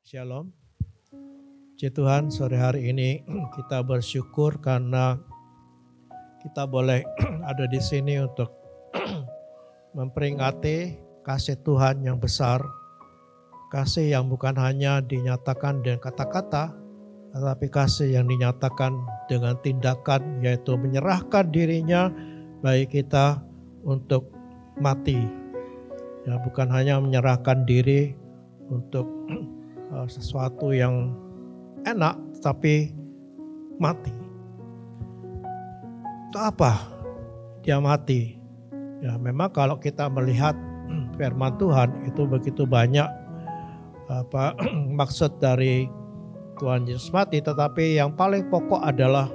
Shalom. Puji Tuhan, sore hari ini kita bersyukur karena kita boleh ada di sini untuk memperingati kasih Tuhan yang besar, kasih yang bukan hanya dinyatakan dengan kata-kata, tetapi kasih yang dinyatakan dengan tindakan, yaitu menyerahkan dirinya bagi kita untuk mati. Ya, bukan hanya menyerahkan diri untuk sesuatu yang enak, tapi mati. Itu apa? Dia mati. Ya, memang kalau kita melihat firman Tuhan itu begitu banyak maksud dari Tuhan Yesus mati, tetapi yang paling pokok adalah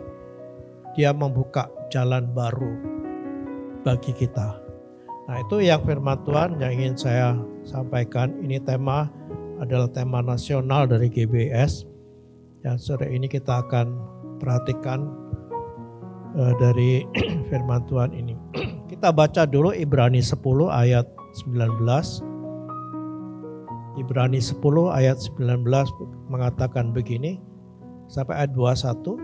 dia membuka jalan baru bagi kita. Nah, itu yang firman Tuhan yang ingin saya sampaikan. Ini adalah tema nasional dari GBS. Yang sore ini kita akan perhatikan dari firman Tuhan ini. Kita baca dulu Ibrani 10 ayat 19. Ibrani 10 ayat 19 mengatakan begini sampai ayat 21.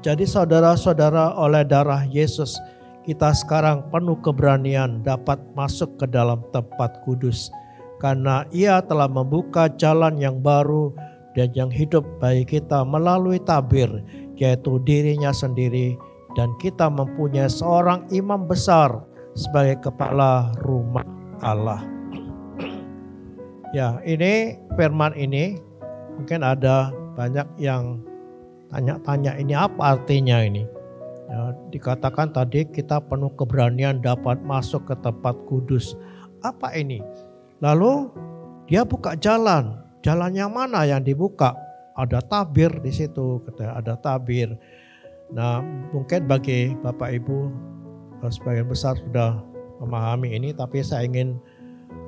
Jadi saudara-saudara, oleh darah Yesus kita sekarang penuh keberanian dapat masuk ke dalam tempat kudus, karena Ia telah membuka jalan yang baru dan yang hidup bagi kita melalui tabir, yaitu dirinya sendiri, dan kita mempunyai seorang imam besar sebagai kepala rumah Allah. Ya, ini firman ini mungkin ada banyak yang tanya-tanya, ini apa artinya ini? Ya, dikatakan tadi kita penuh keberanian dapat masuk ke tempat kudus. Apa ini? Lalu dia buka jalan. Jalan yang mana yang dibuka? Ada tabir di situ, katanya ada tabir. Nah, mungkin bagi Bapak Ibu sebagian besar sudah memahami ini, tapi saya ingin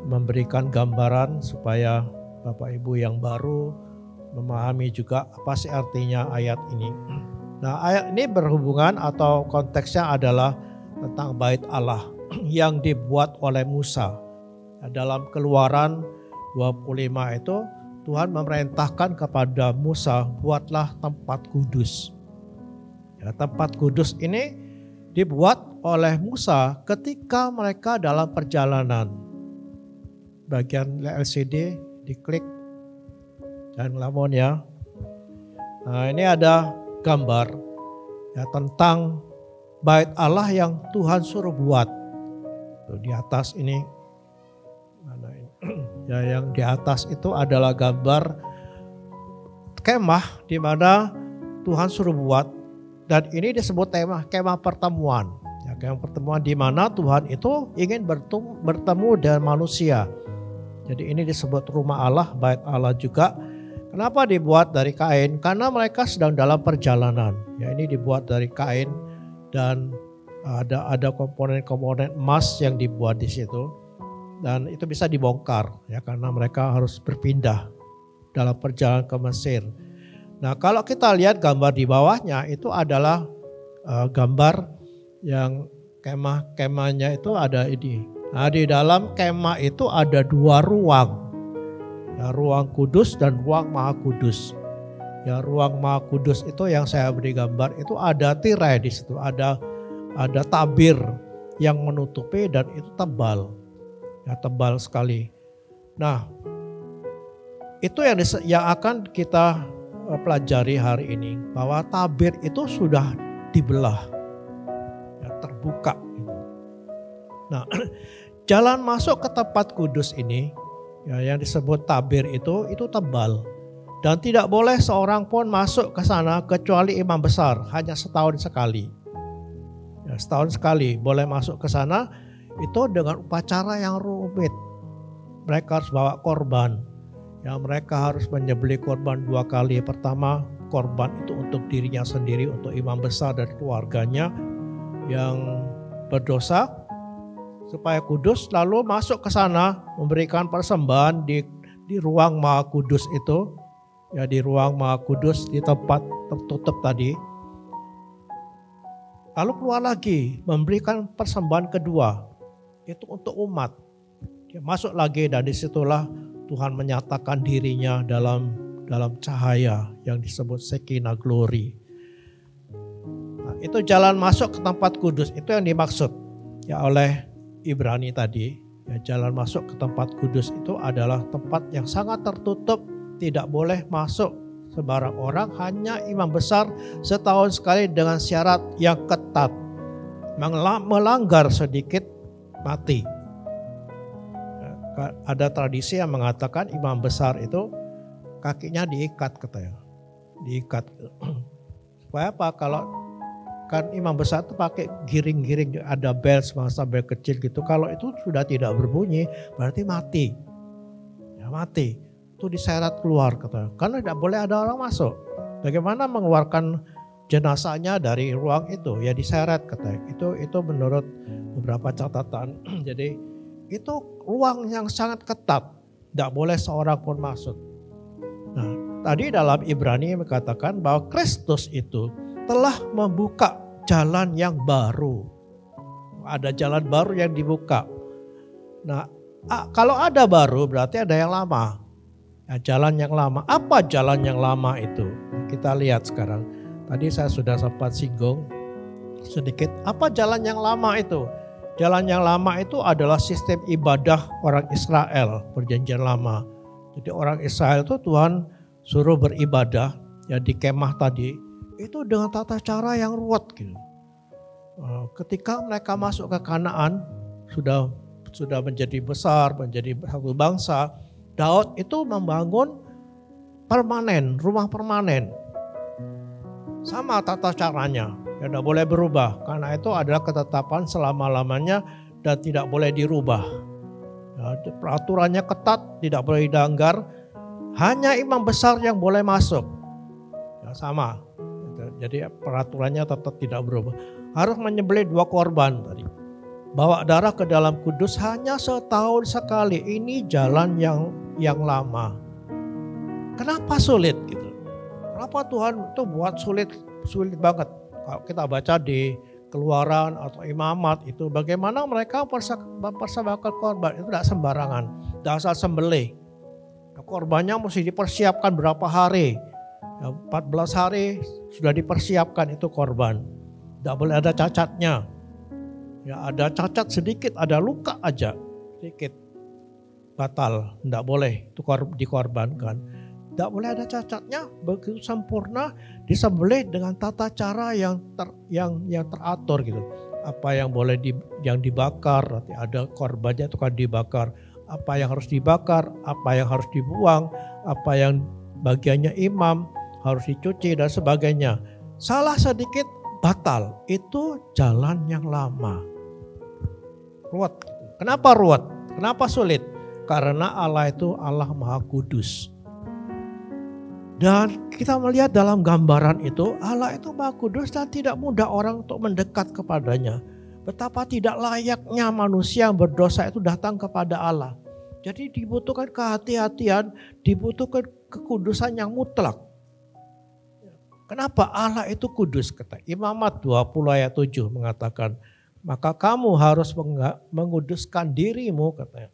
memberikan gambaran supaya Bapak Ibu yang baru memahami juga apa sih artinya ayat ini. Nah, ayat ini berhubungan atau konteksnya adalah tentang bait Allah yang dibuat oleh Musa. Dalam Keluaran 25 itu Tuhan memerintahkan kepada Musa, buatlah tempat kudus. Ya, tempat kudus ini dibuat oleh Musa ketika mereka dalam perjalanan. Bagian LCD diklik dan lamon ya. Nah, ini ada gambar ya tentang bait Allah yang Tuhan suruh buat. Tuh, di atas ini, mana ini? Ya, yang di atas itu adalah gambar kemah di mana Tuhan suruh buat, dan ini disebut kemah pertemuan. Ya, kemah pertemuan di mana Tuhan itu ingin bertemu dengan manusia. Jadi ini disebut rumah Allah, bait Allah juga. Kenapa dibuat dari kain? Karena mereka sedang dalam perjalanan. Ya, ini dibuat dari kain dan ada komponen-komponen emas yang dibuat di situ. Dan itu bisa dibongkar ya karena mereka harus berpindah dalam perjalanan ke Mesir. Nah, kalau kita lihat gambar di bawahnya itu adalah gambar yang kemahnya itu ada ini. Nah, di dalam kemah itu ada dua ruang. Ya, ruang kudus dan ruang maha kudus. Ya, ruang maha kudus itu yang saya beri gambar itu ada tirai di situ, ada tabir yang menutupi dan itu tebal. Ya, tebal sekali. Nah, itu yang akan kita pelajari hari ini, bahwa tabir itu sudah dibelah, ya, terbuka. Nah, jalan masuk ke tempat kudus ini, ya, yang disebut tabir itu tebal dan tidak boleh seorang pun masuk ke sana kecuali imam besar, hanya setahun sekali. Ya, setahun sekali boleh masuk ke sana. Itu dengan upacara yang rumit. Mereka harus bawa korban. Ya, mereka harus menyembelih korban dua kali. Pertama, korban itu untuk dirinya sendiri, untuk imam besar dan keluarganya yang berdosa supaya kudus, lalu masuk ke sana memberikan persembahan di ruang maha kudus itu. Ya, di ruang maha kudus di tempat tertutup tadi. Lalu keluar lagi memberikan persembahan kedua. Itu untuk umat. Dia masuk lagi dan disitulah Tuhan menyatakan dirinya dalam cahaya yang disebut Shekinah Glory. Nah, itu jalan masuk ke tempat kudus, itu yang dimaksud ya oleh Ibrani tadi. Ya, jalan masuk ke tempat kudus itu adalah tempat yang sangat tertutup, tidak boleh masuk sembarang orang, hanya imam besar setahun sekali dengan syarat yang ketat. Melanggar sedikit mati. Ada tradisi yang mengatakan imam besar itu kakinya diikat katanya. Diikat. Supaya apa? Kalau kan imam besar itu pakai giring-giring, ada bel semacam bel kecil gitu. Kalau itu sudah tidak berbunyi berarti mati. Ya mati. Itu diseret keluar katanya. Karena tidak boleh ada orang masuk. Bagaimana mengeluarkan jenazahnya dari ruang itu? Ya diseret katanya. Itu menurut beberapa catatan. Jadi itu ruang yang sangat ketat. Tidak boleh seorang pun masuk. Nah, tadi dalam Ibrani mengatakan bahwa Kristus itu telah membuka jalan yang baru. Ada jalan baru yang dibuka. Nah, kalau ada baru berarti ada yang lama. Ya, jalan yang lama. Apa jalan yang lama itu? Kita lihat sekarang. Tadi saya sudah sempat singgung sedikit. Apa jalan yang lama itu? Jalan yang lama itu adalah sistem ibadah orang Israel, perjanjian lama. Jadi orang Israel itu Tuhan suruh beribadah ya di kemah tadi. Itu dengan tata cara yang ruwet gitu. Ketika mereka masuk ke Kanaan, sudah menjadi besar, menjadi satu bangsa, Daud itu membangun permanen, rumah permanen. Sama tata caranya, ya tidak boleh berubah. Karena itu adalah ketetapan selama-lamanya dan tidak boleh dirubah. Ya, peraturannya ketat, tidak boleh dilanggar. Hanya imam besar yang boleh masuk. Ya, sama. Jadi peraturannya tetap tidak berubah. Harus menyembelih 2 korban tadi. Bawa darah ke dalam kudus hanya setahun sekali. Ini jalan yang lama. Kenapa sulit gitu? Kenapa Tuhan itu buat sulit banget? Kalau kita baca di Keluaran atau Imamat itu bagaimana mereka mempersembahkan korban itu tidak sembarangan, tidak asal sembelih. Korbannya mesti dipersiapkan berapa hari? 14 hari sudah dipersiapkan itu korban. Tidak boleh ada cacatnya. Ya ada cacat sedikit, ada luka aja sedikit, batal, tidak boleh itu dikorbankan. Tidak boleh ada cacatnya, begitu sempurna, disembelih dengan tata cara yang teratur gitu. Apa yang boleh yang dibakar, nanti ada korbannya itu kan dibakar. Apa yang harus dibakar, apa yang harus dibuang, apa yang bagiannya imam harus dicuci dan sebagainya. Salah sedikit batal, itu jalan yang lama. Ruwet. Kenapa ruwet? Kenapa sulit? Karena Allah itu Allah Maha Kudus. Dan kita melihat dalam gambaran itu Allah itu Maha Kudus dan tidak mudah orang untuk mendekat kepadanya. Betapa tidak layaknya manusia yang berdosa itu datang kepada Allah. Jadi dibutuhkan kehati-hatian, dibutuhkan kekudusan yang mutlak. Kenapa Allah itu kudus? Kata Imamat 20 ayat 7 mengatakan, maka kamu harus menguduskan dirimu katanya.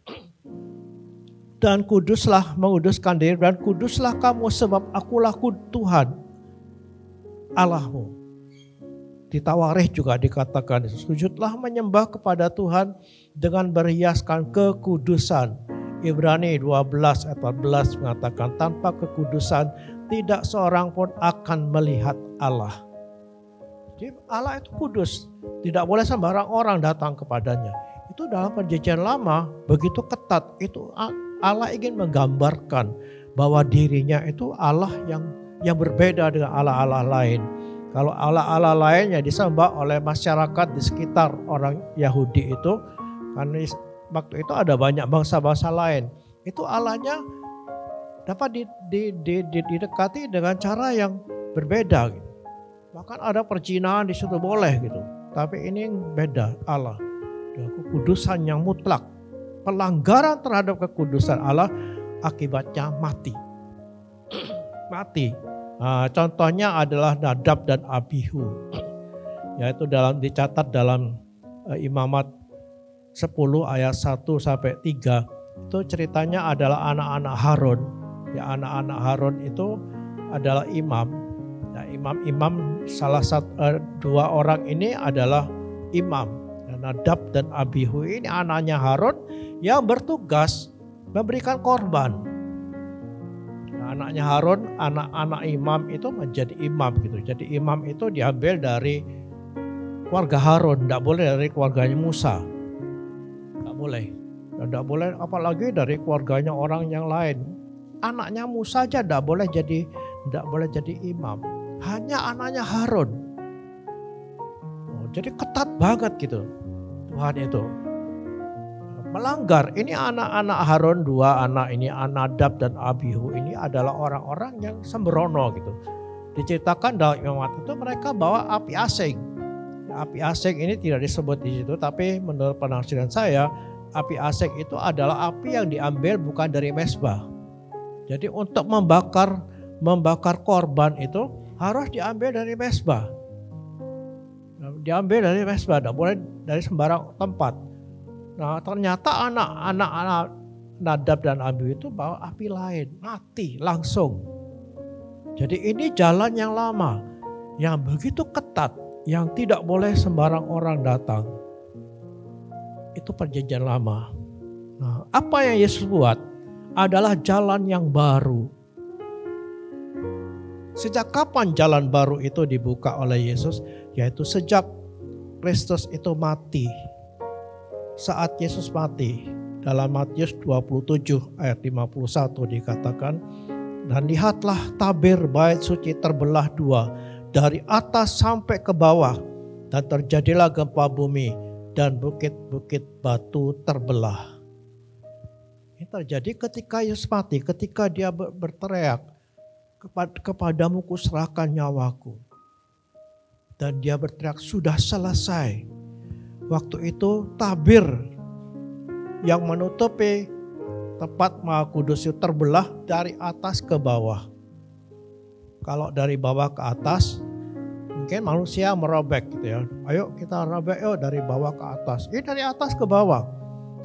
Dan kuduslah, menguduskan diri dan kuduslah kamu sebab akulah Tuhan Allahmu. Di Tawarikh juga dikatakan, sujudlah menyembah kepada Tuhan dengan berhiaskan kekudusan. Ibrani 12 ayat 14 mengatakan, tanpa kekudusan tidak seorang pun akan melihat Allah. Jadi Allah itu kudus, tidak boleh sembarang orang datang kepadanya. Itu dalam perjanjian lama begitu ketat, itu Allah ingin menggambarkan bahwa dirinya itu Allah yang berbeda dengan Allah-Allah lain. Kalau Allah-Allah lain yang disembah oleh masyarakat di sekitar orang Yahudi itu, karena waktu itu ada banyak bangsa-bangsa lain. Itu Allahnya dapat didekati dengan cara yang berbeda. Gitu. Bahkan ada perzinahan di situ boleh gitu. Tapi ini beda Allah. Kekudusan yang mutlak. Pelanggaran terhadap kekudusan Allah akibatnya mati. Mati. Nah, contohnya adalah Nadab dan Abihu. Yaitu dicatat dalam Imamat 10 ayat 1 sampai 3. Itu ceritanya adalah anak-anak Harun. Ya, anak-anak Harun itu adalah imam. Nah, imam-imam dua orang ini adalah imam. Nadab dan Abihu ini anaknya Harun yang bertugas memberikan korban. Nah, anaknya Harun, anak-anak imam itu menjadi imam gitu. Jadi imam itu diambil dari keluarga Harun, tidak boleh dari keluarganya Musa. Tidak boleh. Tidak boleh apalagi dari keluarganya orang yang lain. Anaknya Musa aja tidak boleh jadi imam. Hanya anaknya Harun. Jadi ketat banget gitu. Tuhan itu melanggar. Ini anak-anak Harun, dua anak ini, Nadab dan Abihu ini adalah orang-orang yang sembrono gitu. Diceritakan dalam imamat itu mereka bawa api asing. Api asing ini tidak disebut di situ, tapi menurut penafsiran saya, api asing itu adalah api yang diambil bukan dari mezbah. Jadi untuk membakar korban itu harus diambil dari mezbah. Diambil dari mezbah, tidak boleh dari sembarang tempat. Nah, ternyata anak-anak Nadab dan Abihu itu bawa api lain, mati langsung. Jadi ini jalan yang lama, yang begitu ketat, yang tidak boleh sembarang orang datang. Itu perjanjian lama. Nah, apa yang Yesus buat adalah jalan yang baru. Sejak kapan jalan baru itu dibuka oleh Yesus? Yaitu sejak Kristus itu mati. Saat Yesus mati, dalam Matius 27 ayat 51 dikatakan, dan lihatlah tabir bait suci terbelah dua, dari atas sampai ke bawah, dan terjadilah gempa bumi, dan bukit-bukit batu terbelah. Ini terjadi ketika Yesus mati, ketika dia berteriak, kepadamu kuserahkan nyawaku. Dan dia berteriak, sudah selesai. Waktu itu tabir yang menutupi tempat Maha Kudus itu terbelah dari atas ke bawah. Kalau dari bawah ke atas, mungkin manusia merobek gitu ya. Ayo kita robek yuk dari bawah ke atas. Ini dari atas ke bawah.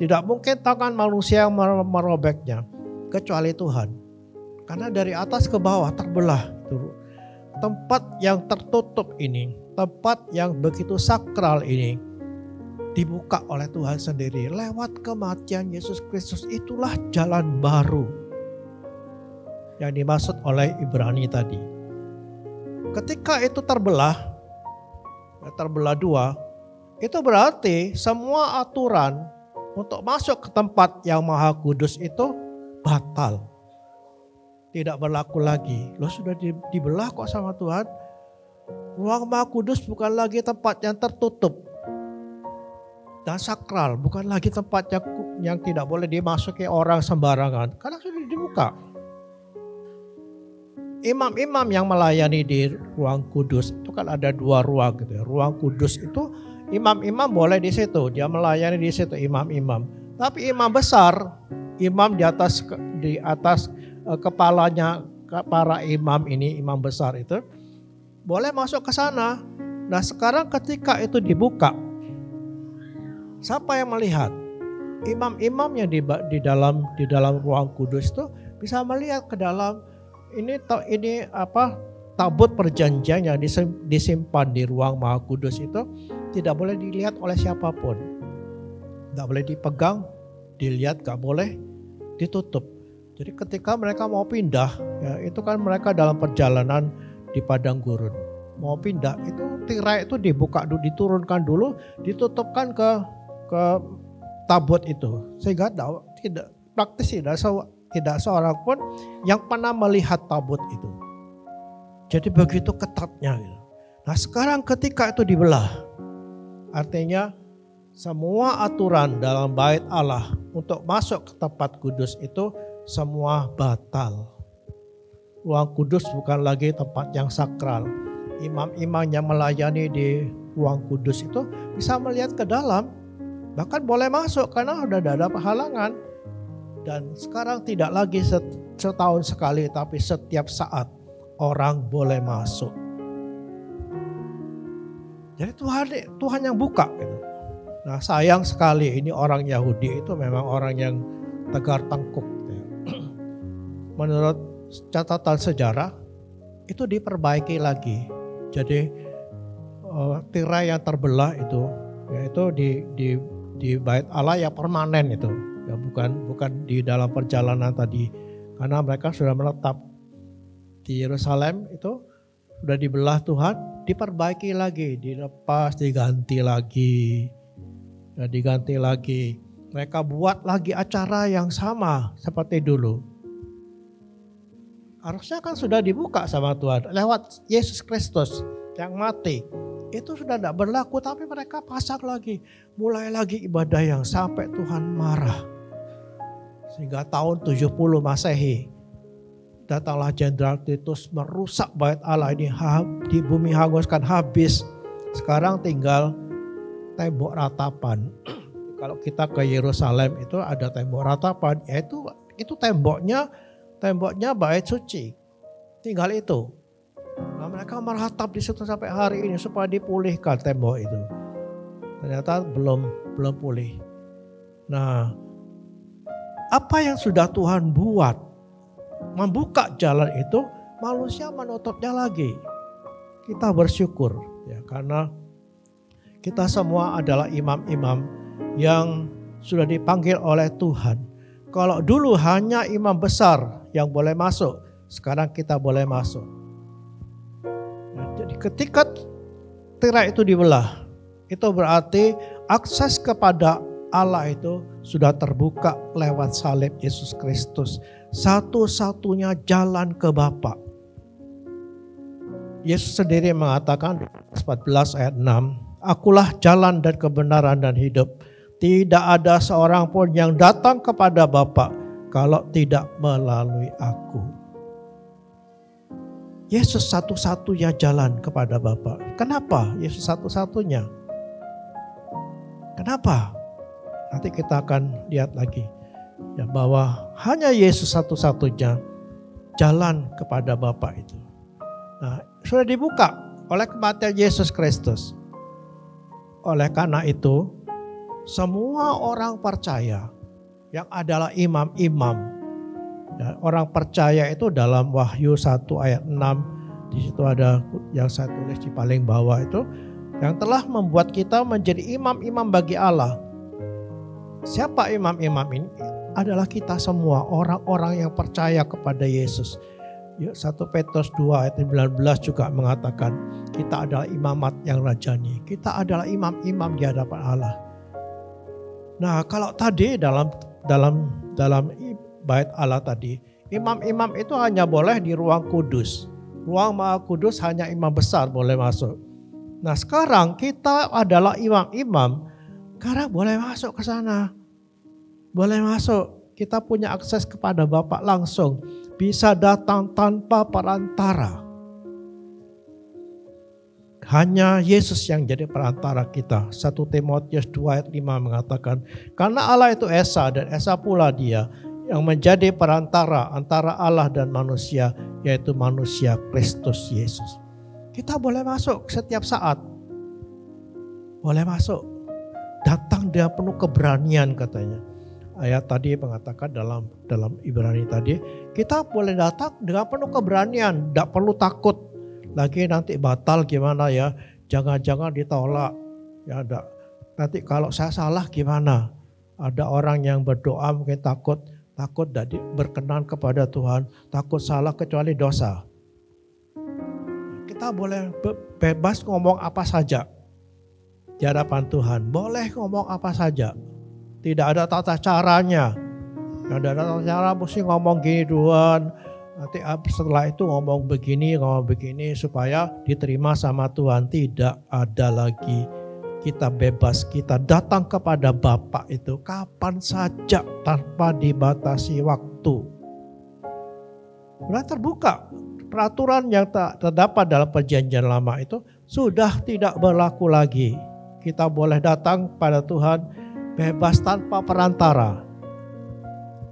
Tidak mungkin tangan manusia yang merobeknya, kecuali Tuhan. Karena dari atas ke bawah terbelah. Tempat yang tertutup ini, tempat yang begitu sakral ini, dibuka oleh Tuhan sendiri. Lewat kematian Yesus Kristus, itulah jalan baru yang dimaksud oleh Ibrani tadi. Ketika itu terbelah dua, itu berarti semua aturan untuk masuk ke tempat yang Maha Kudus itu batal. Tidak berlaku lagi. Loh, sudah dibelah kok sama Tuhan. Ruang Maha Kudus bukan lagi tempat yang tertutup dan sakral, bukan lagi tempat yang tidak boleh dimasuki orang sembarangan, karena sudah dibuka. Imam-imam yang melayani di ruang kudus itu kan ada dua ruang gitu ya. Ruang kudus itu imam-imam boleh di situ, dia melayani di situ imam-imam. Tapi imam besar, imam di atas kepalanya para imam ini, imam besar itu boleh masuk ke sana. Nah, sekarang ketika itu dibuka, siapa yang melihat? Imam-imam yang di dalam ruang kudus itu bisa melihat ke dalam ini tabut perjanjian yang disimpan di ruang Maha Kudus itu tidak boleh dilihat oleh siapapun. Tidak boleh dipegang, dilihat, gak boleh ditutup. Jadi ketika mereka mau pindah, ya itu kan mereka dalam perjalanan di padang gurun. Mau pindah, itu tirai itu dibuka, diturunkan dulu, ditutupkan ke tabut itu. Sehingga tidak praktis, tidak seorang pun yang pernah melihat tabut itu. Jadi begitu ketatnya. Nah, sekarang ketika itu dibelah, artinya semua aturan dalam bait Allah untuk masuk ke tempat kudus itu semua batal. Ruang kudus bukan lagi tempat yang sakral. Imam-imam yang melayani di ruang kudus itu bisa melihat ke dalam, bahkan boleh masuk karena sudah ada halangan. Dan sekarang tidak lagi setahun sekali, tapi setiap saat orang boleh masuk. Jadi Tuhan yang buka gitu. Nah, sayang sekali ini orang Yahudi itu memang orang yang tegar tengkuk. Menurut catatan sejarah itu diperbaiki lagi. Jadi tirai yang terbelah itu yaitu di bait Allah yang permanen itu. Ya bukan di dalam perjalanan tadi. Karena mereka sudah menetap di Yerusalem itu sudah dibelah Tuhan, diperbaiki lagi, dilepas, diganti lagi. Ya, diganti lagi. Mereka buat lagi acara yang sama seperti dulu. Harusnya kan sudah dibuka sama Tuhan lewat Yesus Kristus yang mati. Itu sudah tidak berlaku, tapi mereka pasang lagi. Mulai lagi ibadah yang sampai Tuhan marah. Sehingga tahun 70 Masehi datanglah Jenderal Titus merusak bait Allah ini, di bumi hanguskan habis. Sekarang tinggal tembok ratapan. Kalau kita ke Yerusalem itu ada tembok ratapan, yaitu itu temboknya bait suci. Tinggal itu. Nah, mereka meratap di situ sampai hari ini supaya dipulihkan tembok itu. Ternyata belum pulih. Nah, apa yang sudah Tuhan buat membuka jalan itu, manusia menutupnya lagi. Kita bersyukur ya, karena kita semua adalah imam-imam yang sudah dipanggil oleh Tuhan. Kalau dulu hanya imam besar yang boleh masuk, sekarang kita boleh masuk. Nah, jadi ketika tirai itu dibelah, itu berarti akses kepada Allah itu sudah terbuka lewat salib Yesus Kristus. Satu-satunya jalan ke Bapa. Yesus sendiri mengatakan 14 ayat 6, "Akulah jalan dan kebenaran dan hidup. Tidak ada seorang pun yang datang kepada Bapa kalau tidak melalui aku." Yesus satu-satunya jalan kepada Bapa. Kenapa Yesus satu-satunya? Kenapa? Nanti kita akan lihat lagi ya, bahwa hanya Yesus satu-satunya jalan kepada Bapa itu. Nah, sudah dibuka oleh kematian Yesus Kristus. Oleh karena itu, semua orang percaya yang adalah imam-imam, ya, orang percaya itu dalam Wahyu 1 ayat 6, di situ ada yang saya tulis di paling bawah itu, yang telah membuat kita menjadi imam-imam bagi Allah. Siapa imam-imam ini? Adalah kita semua, orang-orang yang percaya kepada Yesus. 1 Petrus 2 ayat 19 juga mengatakan kita adalah imamat yang rajani. Kita adalah imam-imam di hadapan Allah. Nah, kalau tadi dalam bait Allah tadi, imam-imam itu hanya boleh di ruang kudus. Ruang Maha Kudus hanya imam besar boleh masuk. Nah, sekarang kita adalah imam-imam, sekarang boleh masuk ke sana. Boleh masuk. Kita punya akses kepada Bapa langsung. Bisa datang tanpa perantara. Hanya Yesus yang jadi perantara kita. 1 Timotius 2 ayat 5 mengatakan, karena Allah itu Esa dan Esa pula Dia yang menjadi perantara antara Allah dan manusia, yaitu manusia Kristus Yesus. Kita boleh masuk setiap saat. Boleh masuk. Datang dia penuh keberanian katanya. Ayat tadi mengatakan dalam Ibrani tadi, kita boleh datang dengan penuh keberanian, tidak perlu takut lagi nanti batal gimana ya, jangan-jangan ditolak ya, enggak. Nanti kalau saya salah gimana? Ada orang yang berdoa mungkin takut tidak berkenan kepada Tuhan, takut salah kecuali dosa. Kita boleh bebas ngomong apa saja di hadapan Tuhan, boleh ngomong apa saja. Tidak ada tata caranya. Tidak ada tata cara mesti ngomong gini duluan. Nanti setelah itu ngomong begini supaya diterima sama Tuhan. Tidak ada lagi. Kita bebas, kita datang kepada Bapa itu kapan saja tanpa dibatasi waktu. Sudah terbuka. Peraturan yang terdapat dalam perjanjian lama itu sudah tidak berlaku lagi. Kita boleh datang pada Tuhan bebas tanpa perantara.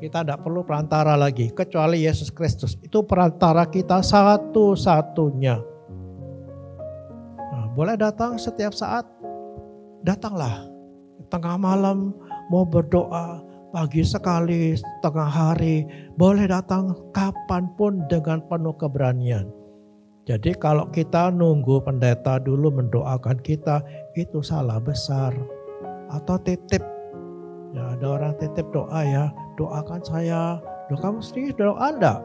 Kita tidak perlu perantara lagi kecuali Yesus Kristus. Itu perantara kita satu-satunya. Nah, boleh datang setiap saat. Datanglah. Tengah malam mau berdoa, pagi sekali, setengah hari, boleh datang kapanpun dengan penuh keberanian. Jadi kalau kita nunggu pendeta dulu mendoakan kita, itu salah besar. Atau titip, ya ada orang titip doa ya, doakan saya, kamu sendiri doa enggak?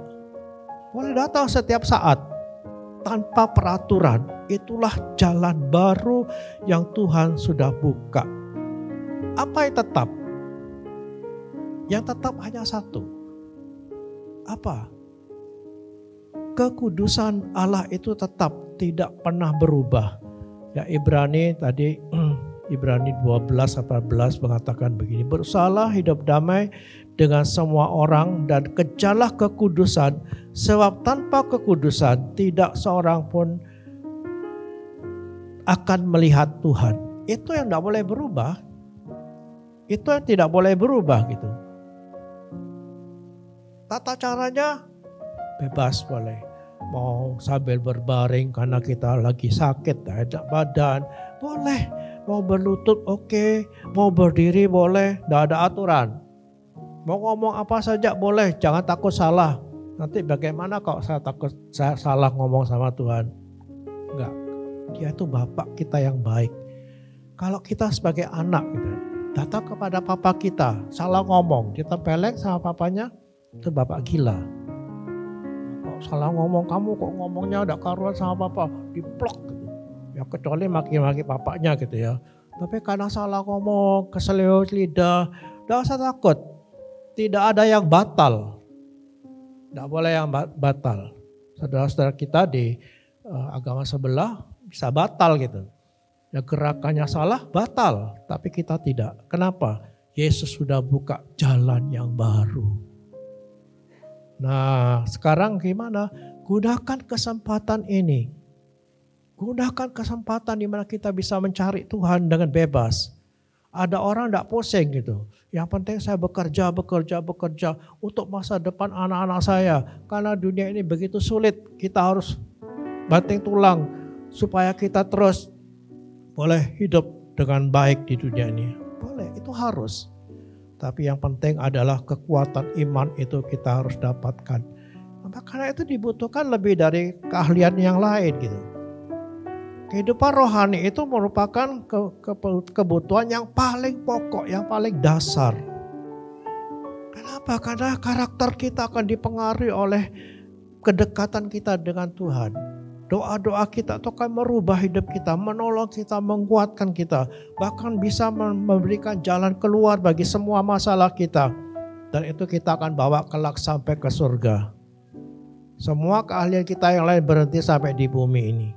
Boleh datang setiap saat, tanpa peraturan. Itulah jalan baru yang Tuhan sudah buka. Apa yang tetap? Yang tetap hanya satu. Apa? Kekudusan Allah itu tetap tidak pernah berubah. Ya Ibrani tadi, Ibrani 12:18 mengatakan begini, berusahalah hidup damai dengan semua orang dan kejarlah kekudusan, sebab tanpa kekudusan tidak seorang pun akan melihat Tuhan. Itu yang tidak boleh berubah. Itu yang tidak boleh berubah gitu. Tata caranya bebas boleh. Mau sambil berbaring karena kita lagi sakit, tidak enak badan, boleh. Mau berlutut oke, mau berdiri boleh, tidak ada aturan. Mau ngomong apa saja boleh, jangan takut salah. Nanti bagaimana kalau saya takut saya salah ngomong sama Tuhan? Enggak, Dia itu Bapak kita yang baik. Kalau kita sebagai anak gitu, datang kepada papa kita, salah ngomong, kita pelek sama papanya, itu bapak gila. Salah ngomong, kamu kok ngomongnya udah karuan sama papa, diplok gitu. Ya kecuali maki-maki papanya gitu ya. Tapi karena salah ngomong, keselio lidah, tidak usah takut. Tidak ada yang batal. Tidak boleh yang batal. Saudara-saudara kita di agama sebelah bisa batal gitu. Ya gerakannya salah, batal. Tapi kita tidak. Kenapa? Yesus sudah buka jalan yang baru. Nah, sekarang gimana? Gunakan kesempatan ini. Gunakan kesempatan di mana kita bisa mencari Tuhan dengan bebas. Ada orang tidak pusing gitu. Yang penting saya bekerja untuk masa depan anak-anak saya. Karena dunia ini begitu sulit, kita harus banting tulang supaya kita terus boleh hidup dengan baik di dunia ini. Boleh, itu harus. Tapi yang penting adalah kekuatan iman itu kita harus dapatkan. Karena itu dibutuhkan lebih dari keahlian yang lain gitu. Kehidupan rohani itu merupakan kebutuhan yang paling pokok, yang paling dasar. Kenapa? Karena karakter kita akan dipengaruhi oleh kedekatan kita dengan Tuhan. Doa-doa kita itu akan merubah hidup kita, menolong kita, menguatkan kita. Bahkan bisa memberikan jalan keluar bagi semua masalah kita. Dan itu kita akan bawa kelak sampai ke surga. Semua keahlian kita yang lain berhenti sampai di bumi ini.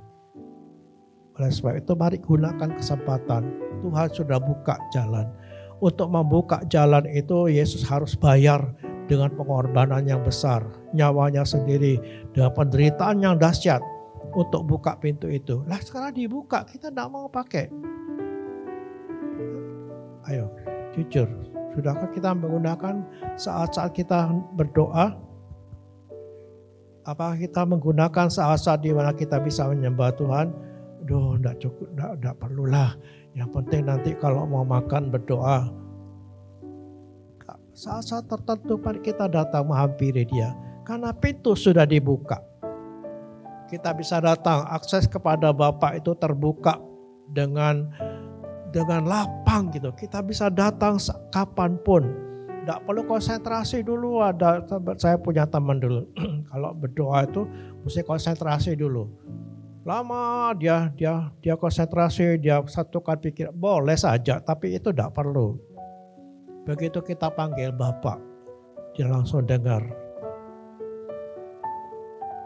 Oleh sebab itu mari gunakan kesempatan. Tuhan sudah buka jalan. Untuk membuka jalan itu Yesus harus bayar dengan pengorbanan yang besar. Nyawanya sendiri dengan penderitaan yang dahsyat. Untuk buka pintu itu. Lah sekarang dibuka, kita tidak mau pakai. Ayo, jujur. Sudahkah kita menggunakan saat-saat kita berdoa? Apakah kita menggunakan saat-saat di mana kita bisa menyembah Tuhan? Aduh, tidak cukup, tidak perlulah. Yang penting nanti kalau mau makan berdoa. Saat-saat tertentu kita datang menghampiri Dia. Karena pintu sudah dibuka. Kita bisa datang, akses kepada Bapa itu terbuka dengan lapang gitu. Kita bisa datang kapanpun. Tidak perlu konsentrasi dulu. Saya punya teman dulu. Kalau berdoa itu mesti konsentrasi dulu. Lama dia konsentrasi, dia satukan pikiran. Boleh saja, tapi itu tidak perlu. Begitu kita panggil Bapa, dia langsung dengar.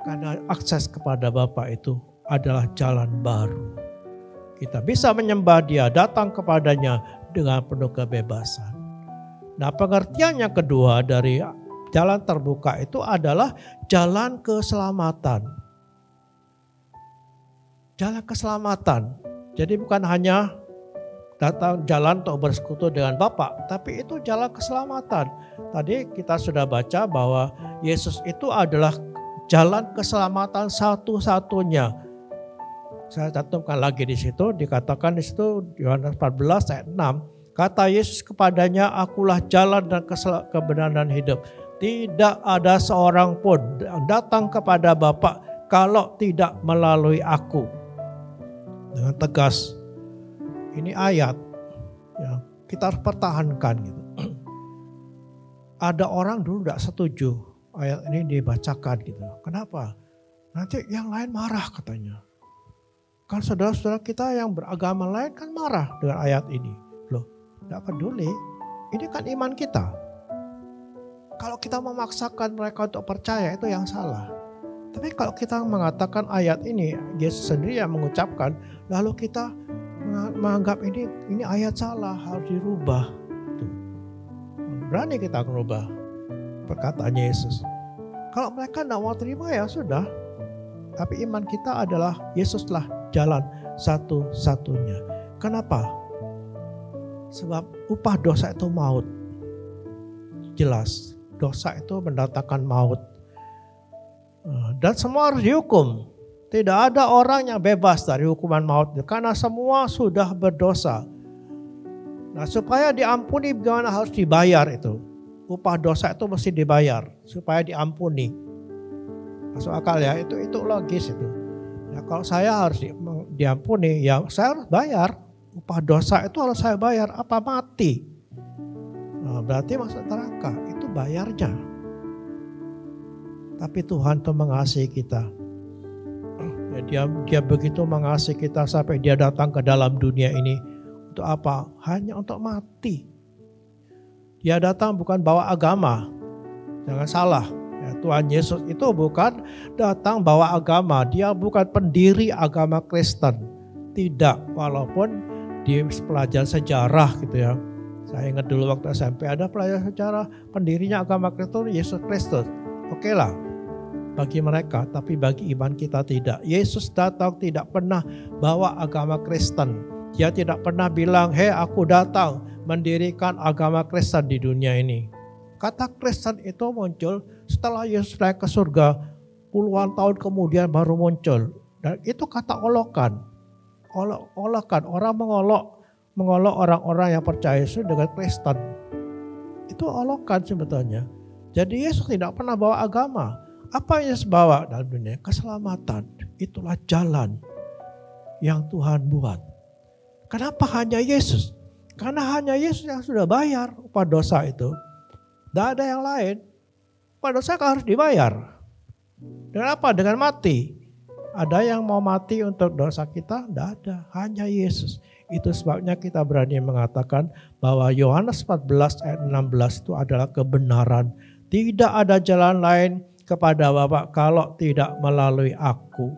Karena akses kepada Bapa itu adalah jalan baru. Kita bisa menyembah Dia, datang kepadanya dengan penuh kebebasan. Nah, pengertian yang kedua dari jalan terbuka itu adalah jalan keselamatan. Jalan keselamatan. Jadi bukan hanya datang jalan untuk bersekutu dengan Bapa, tapi itu jalan keselamatan. Tadi kita sudah baca bahwa Yesus itu adalah jalan keselamatan satu-satunya. Saya cantumkan lagi di situ, dikatakan di situ Yohanes 14 ayat 6, Kata Yesus kepadanya, akulah jalan dan kebenaran dan hidup. Tidak ada seorang pun datang kepada Bapa kalau tidak melalui aku. Dengan tegas. Ini ayat ya, kita harus pertahankan gitu. Ada orang dulu tidak setuju ayat ini dibacakan gitu. Kenapa? Nanti yang lain marah katanya. Kan saudara-saudara kita yang beragama lain kan marah dengan ayat ini. Loh, tidak peduli. Ini kan iman kita. Kalau kita memaksakan mereka untuk percaya itu yang salah. Tapi kalau kita mengatakan ayat ini, Yesus sendiri yang mengucapkan, lalu kita menganggap ini ayat salah, harus dirubah. Tuh. Berani kita merubah perkataan Yesus. Kalau mereka tidak mau terima ya sudah. Tapi iman kita adalah Yesuslah jalan satu-satunya. Kenapa? Sebab upah dosa itu maut. Jelas, dosa itu mendatangkan maut. Dan semua harus dihukum. Tidak ada orang yang bebas dari hukuman maut. Karena semua sudah berdosa. Nah, supaya diampuni bagaimana harus dibayar itu. Upah dosa itu mesti dibayar. Supaya diampuni. Masuk akal ya, itu logis itu. Ya, kalau saya harus diampuni, ya saya harus bayar. Upah dosa itu harus saya bayar. Apa mati? Nah, berarti masuk neraka. Itu bayarnya. Tapi Tuhan tuh mengasihi kita. Ya, dia begitu mengasihi kita sampai dia datang ke dalam dunia ini. Untuk apa? Hanya untuk mati. Dia datang bukan bawa agama. Jangan salah. Ya, Tuhan Yesus itu bukan datang bawa agama. Dia bukan pendiri agama Kristen. Tidak. Walaupun di pelajaran sejarah gitu ya. Saya ingat dulu waktu SMP ada pelajaran sejarah. Pendirinya agama Kristen Yesus Kristus. Oke lah. Bagi mereka, tapi bagi iman kita tidak. Yesus datang tidak pernah bawa agama Kristen. Dia tidak pernah bilang, hei aku datang mendirikan agama Kristen di dunia ini. Kata Kristen itu muncul setelah Yesus naik ke surga. Puluhan tahun kemudian baru muncul. Dan itu kata olokan. Olokan, orang mengolok orang-orang yang percaya Yesus dengan Kristen. Itu olokan sebetulnya. Jadi Yesus tidak pernah bawa agama. Apa yang Yesus bawa dalam dunia? Keselamatan. Itulah jalan yang Tuhan buat. Kenapa hanya Yesus? Karena hanya Yesus yang sudah bayar upah dosa itu. Tidak ada yang lain. Upah dosa harus dibayar. Dengan apa? Dengan mati. Ada yang mau mati untuk dosa kita? Tidak ada. Hanya Yesus. Itu sebabnya kita berani mengatakan bahwa Yohanes 14 ayat 16 itu adalah kebenaran. Tidak ada jalan lain kepada Bapa kalau tidak melalui aku.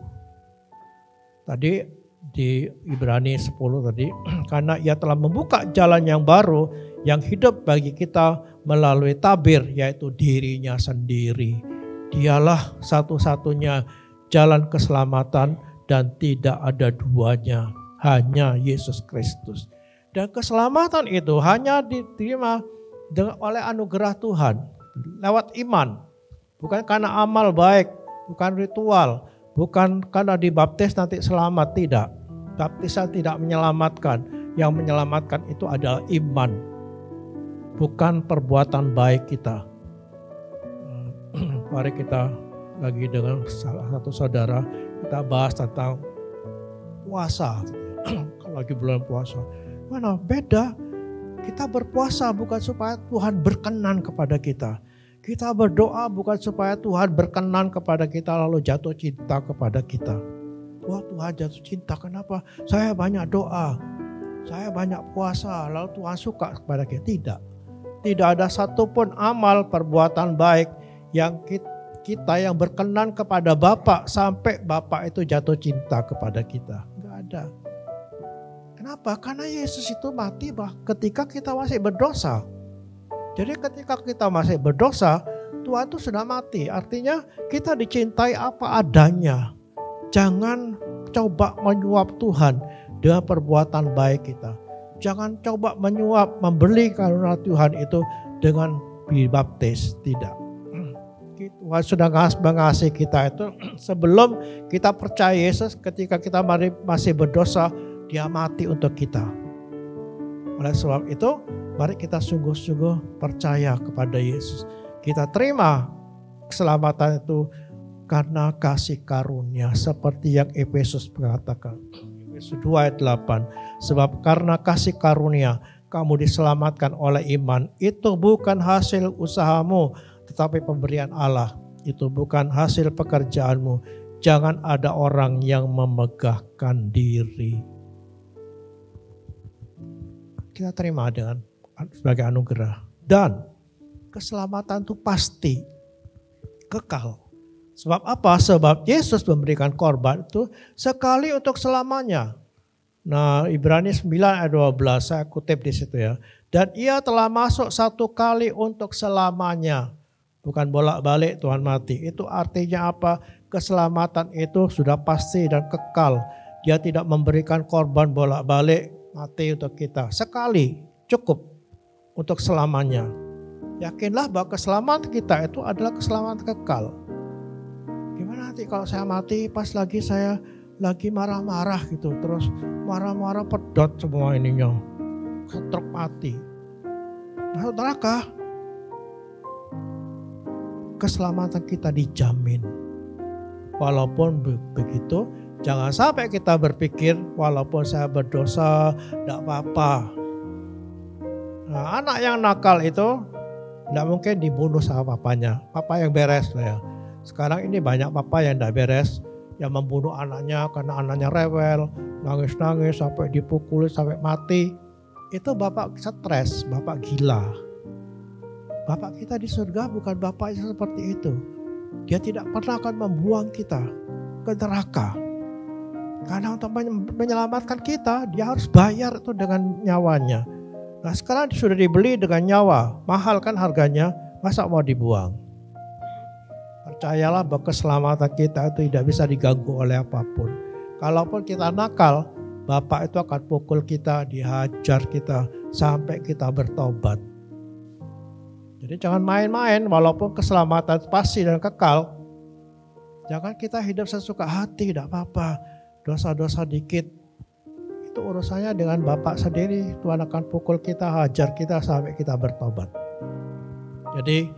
Tadi di Ibrani 10 tadi, karena ia telah membuka jalan yang baru yang hidup bagi kita melalui tabir, yaitu dirinya sendiri. Dialah satu-satunya jalan keselamatan dan tidak ada duanya, hanya Yesus Kristus. Dan keselamatan itu hanya diterima oleh anugerah Tuhan lewat iman. Bukan karena amal baik, bukan ritual, bukan karena dibaptis nanti selamat, tidak. Baptisan tidak menyelamatkan, yang menyelamatkan itu adalah iman. Bukan perbuatan baik kita. Mari kita lagi dengan salah satu saudara, kita bahas tentang puasa. Kalau lagi bulan puasa, mana beda? Kita berpuasa bukan supaya Tuhan berkenan kepada kita. Kita berdoa bukan supaya Tuhan berkenan kepada kita lalu jatuh cinta kepada kita. Wah, Tuhan jatuh cinta, kenapa? Saya banyak doa, saya banyak puasa, lalu Tuhan suka kepada kita. Tidak. Tidak ada satupun amal perbuatan baik yang kita yang berkenan kepada Bapa sampai Bapa itu jatuh cinta kepada kita. Enggak ada. Kenapa? Karena Yesus itu mati ketika kita masih berdosa. Jadi ketika kita masih berdosa, Tuhan itu sudah mati. Artinya kita dicintai apa adanya. Jangan coba menyuap Tuhan dengan perbuatan baik kita. Jangan coba menyuap, membeli karunia Tuhan itu dengan dibaptis. Tidak. Tuhan sudah mengasihi kita itu sebelum kita percaya Yesus, ketika kita masih berdosa, dia mati untuk kita. Oleh sebab itu, mari kita sungguh-sungguh percaya kepada Yesus. Kita terima keselamatan itu karena kasih karunia, seperti yang Efesus mengatakan. Efesus 2 ayat 8. Sebab karena kasih karunia kamu diselamatkan oleh iman. Itu bukan hasil usahamu, tetapi pemberian Allah. Itu bukan hasil pekerjaanmu. Jangan ada orang yang memegahkan diri. Kita terima dengan sebagai anugerah. Dan keselamatan itu pasti kekal. Sebab apa? Sebab Yesus memberikan korban itu sekali untuk selamanya. Nah, Ibrani 9 ayat 12 saya kutip di situ ya. Dan ia telah masuk satu kali untuk selamanya. Bukan bolak-balik Tuhan mati. Itu artinya apa? Keselamatan itu sudah pasti dan kekal. Dia tidak memberikan korban bolak-balik mati untuk kita. Sekali cukup untuk selamanya. Yakinlah bahwa keselamatan kita itu adalah keselamatan kekal. Gimana nanti kalau saya mati pas saya lagi marah-marah gitu. Terus marah-marah pedot semua ininya. Ketruk mati. Masuk neraka. Keselamatan kita dijamin. Walaupun begitu, jangan sampai kita berpikir walaupun saya berdosa, tidak apa-apa. Nah, anak yang nakal itu tidak mungkin dibunuh sama papanya. Papa yang beres ya. Sekarang ini banyak papa yang tidak beres, yang membunuh anaknya karena anaknya rewel, nangis-nangis sampai dipukul sampai mati. Itu bapak stres, bapak gila. Bapak kita di surga bukan bapak yang seperti itu. Dia tidak pernah akan membuang kita ke neraka. Karena untuk menyelamatkan kita, dia harus bayar itu dengan nyawanya. Nah sekarang sudah dibeli dengan nyawa, mahal kan harganya, masa mau dibuang? Percayalah bahwa keselamatan kita itu tidak bisa diganggu oleh apapun. Kalaupun kita nakal, Bapak itu akan pukul kita, dihajar kita, sampai kita bertobat. Jadi jangan main-main, walaupun keselamatan pasti dan kekal. Jangan kita hidup sesuka hati, tidak apa-apa. Dosa-dosa dikit, itu urusannya dengan Bapak sendiri. Tuhan akan pukul kita, hajar kita sampai kita bertobat. Jadi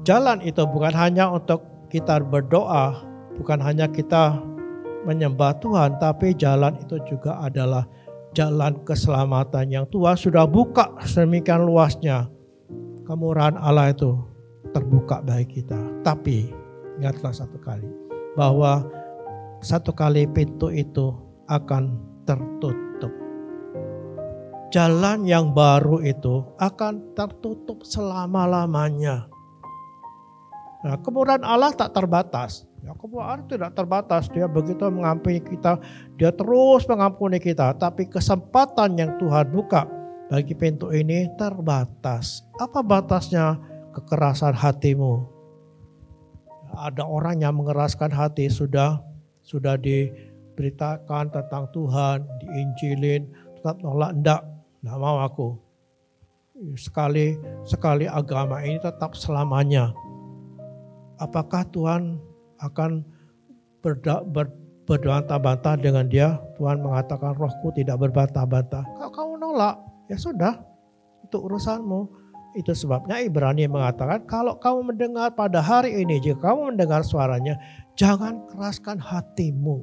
jalan itu bukan hanya untuk kita berdoa, bukan hanya kita menyembah Tuhan, tapi jalan itu juga adalah jalan keselamatan yang Tuhan sudah buka sedemikian luasnya. Kemurahan Allah itu terbuka bagi kita. Tapi ingatlah satu kali, bahwa satu kali pintu itu akan tertutup. Jalan yang baru itu akan tertutup selama-lamanya. Nah, kemurahan Allah tak terbatas. Ya, kemurahan tidak terbatas. Dia begitu mengampuni kita, dia terus mengampuni kita. Tapi kesempatan yang Tuhan buka bagi pintu ini terbatas. Apa batasnya? Kekerasan hatimu. Ada orang yang mengeraskan hati, sudah diberitakan tentang Tuhan, diinjilin, tetap nolak, enggak mau aku. Sekali agama ini tetap selamanya. Apakah Tuhan akan berbantah-bantah dengan dia? Tuhan mengatakan rohku tidak berbantah-bantah. Kalau kamu nolak, ya sudah, itu urusanmu. Itu sebabnya Ibrani mengatakan kalau kamu mendengar pada hari ini, jika kamu mendengar suaranya, jangan keraskan hatimu.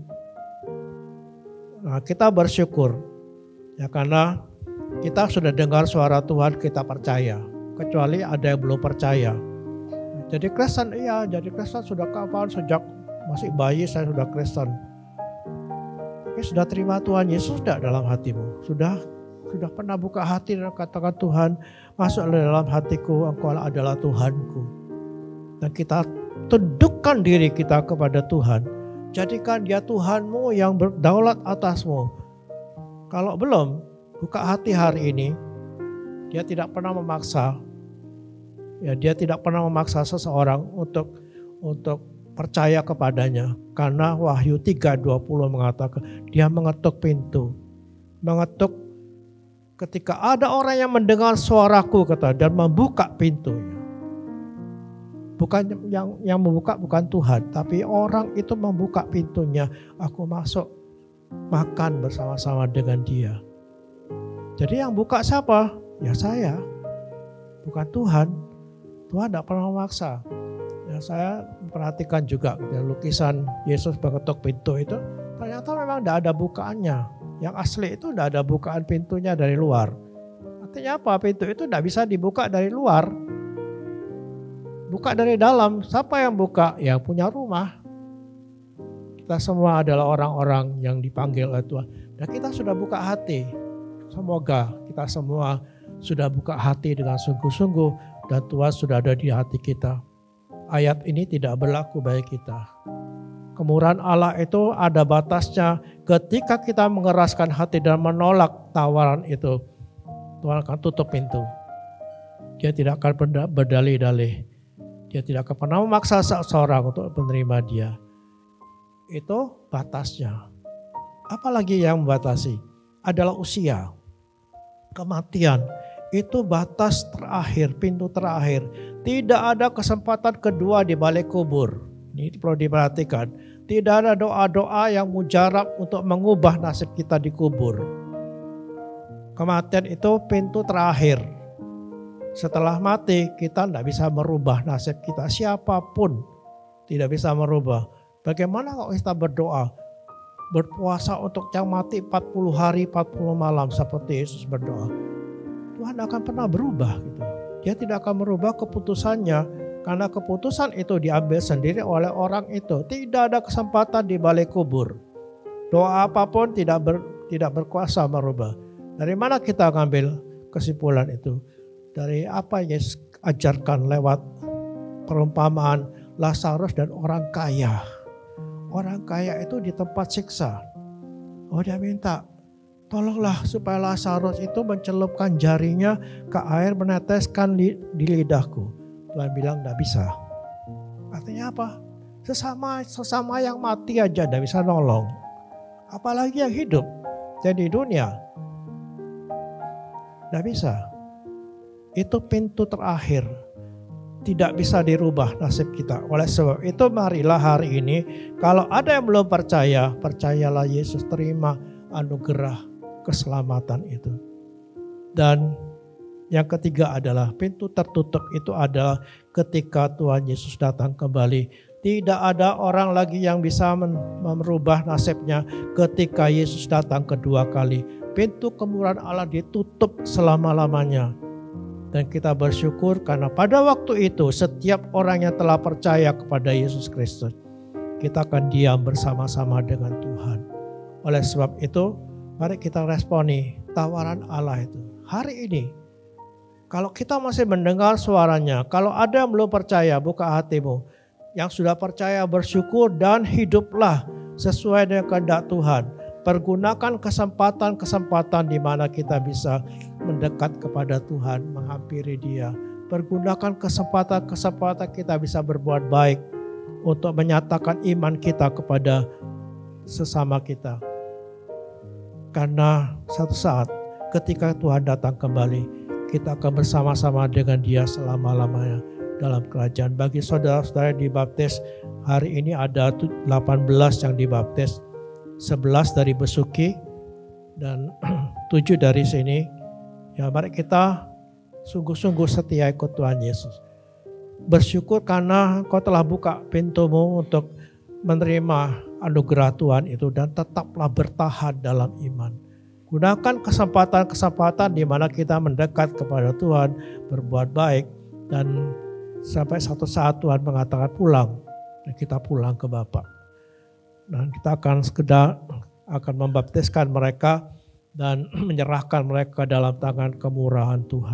Nah, kita bersyukur ya, karena kita sudah dengar suara Tuhan, kita percaya. Kecuali ada yang belum percaya. Jadi Kristen, iya, jadi Kristen sudah kapan? Sejak masih bayi saya sudah Kristen. Tapi sudah terima Tuhan Yesus tidak dalam hatimu? Sudah pernah buka hati dan katakan, Tuhan, masuklah dalam hatiku, Engkau adalah Tuhanku. Dan kita tundukkan diri kita kepada Tuhan. Jadikan dia Tuhanmu yang berdaulat atasmu. Kalau belum, buka hati hari ini. Dia tidak pernah memaksa. Ya, dia tidak pernah memaksa seseorang untuk percaya kepadanya. Karena Wahyu 3:20 mengatakan, dia mengetuk pintu. Mengetuk. Ketika ada orang yang mendengar suaraku, kata, dan membuka pintunya. Bukan yang membuka bukan Tuhan, tapi orang itu membuka pintunya. Aku masuk makan bersama-sama dengan dia. Jadi yang buka siapa? Ya saya, bukan Tuhan. Tuhan tidak pernah memaksa. Ya, saya perhatikan juga ya, lukisan Yesus mengetuk pintu itu, ternyata memang tidak ada bukaannya. Yang asli itu tidak ada bukaan pintunya dari luar. Artinya apa? Pintu itu tidak bisa dibuka dari luar. Buka dari dalam. Siapa yang buka? Yang punya rumah. Kita semua adalah orang-orang yang dipanggil oleh Tuhan. Dan kita sudah buka hati. Semoga kita semua sudah buka hati dengan sungguh-sungguh dan Tuhan sudah ada di hati kita. Ayat ini tidak berlaku bagi kita. Kemurahan Allah itu ada batasnya. Ketika kita mengeraskan hati dan menolak tawaran itu, Tuhan akan tutup pintu. Dia tidak akan berdalih-dalih. Dia tidak akan pernah memaksa seseorang untuk menerima dia. Itu batasnya. Apalagi yang membatasi adalah usia. Kematian itu batas terakhir, pintu terakhir. Tidak ada kesempatan kedua di balik kubur. Ini perlu diperhatikan. Tidak ada doa-doa yang mujarab untuk mengubah nasib kita di kubur. Kematian itu pintu terakhir. Setelah mati kita tidak bisa merubah nasib kita. Siapapun tidak bisa merubah. Bagaimana kalau kita berdoa? Berpuasa untuk yang mati 40 hari 40 malam seperti Yesus berdoa. Tuhan akan pernah berubah gitu. Dia tidak akan merubah keputusannya. Karena keputusan itu diambil sendiri oleh orang itu. Tidak ada kesempatan di balik kubur. Doa apapun tidak berkuasa merubah. Dari mana kita ngambil kesimpulan itu? Dari apa yang Yesus ajarkan lewat perumpamaan Lazarus dan orang kaya. Orang kaya itu di tempat siksa. Oh, dia minta, tolonglah supaya Lazarus itu mencelupkan jarinya ke air meneteskan di lidahku. Tuhan bilang tidak bisa. Artinya apa? Sesama yang mati aja tidak bisa nolong. Apalagi yang hidup. Jadi dunia. Tidak bisa. Itu pintu terakhir. Tidak bisa dirubah nasib kita. Oleh sebab itu marilah hari ini. Kalau ada yang belum percaya, percayalah Yesus, terima anugerah keselamatan itu. Dan yang ketiga adalah pintu tertutup itu adalah ketika Tuhan Yesus datang kembali. Tidak ada orang lagi yang bisa merubah nasibnya ketika Yesus datang kedua kali. Pintu kemurahan Allah ditutup selama-lamanya. Dan kita bersyukur karena pada waktu itu setiap orang yang telah percaya kepada Yesus Kristus, kita akan diam bersama-sama dengan Tuhan. Oleh sebab itu, mari kita responi tawaran Allah itu. Hari ini, kalau kita masih mendengar suaranya, kalau ada yang belum percaya, buka hatimu. Yang sudah percaya bersyukur dan hiduplah sesuai dengan kehendak Tuhan. Pergunakan kesempatan-kesempatan di mana kita bisa mendekat kepada Tuhan, menghampiri Dia. Pergunakan kesempatan-kesempatan kita bisa berbuat baik untuk menyatakan iman kita kepada sesama kita. Karena satu saat ketika Tuhan datang kembali, kita akan bersama-sama dengan Dia selama-lamanya dalam kerajaan. Bagi saudara-saudara yang dibaptis, hari ini ada 18 yang dibaptis. 11 dari Besuki dan 7 dari sini. Ya, mari kita sungguh-sungguh setia ikut Tuhan Yesus. Bersyukur karena Kau telah buka pintumu untuk menerima anugerah Tuhan itu dan tetaplah bertahan dalam iman. Gunakan kesempatan-kesempatan di mana kita mendekat kepada Tuhan, berbuat baik, dan sampai satu saat Tuhan mengatakan pulang dan kita pulang ke Bapa. Dan kita akan membaptiskan mereka dan menyerahkan mereka dalam tangan kemurahan Tuhan.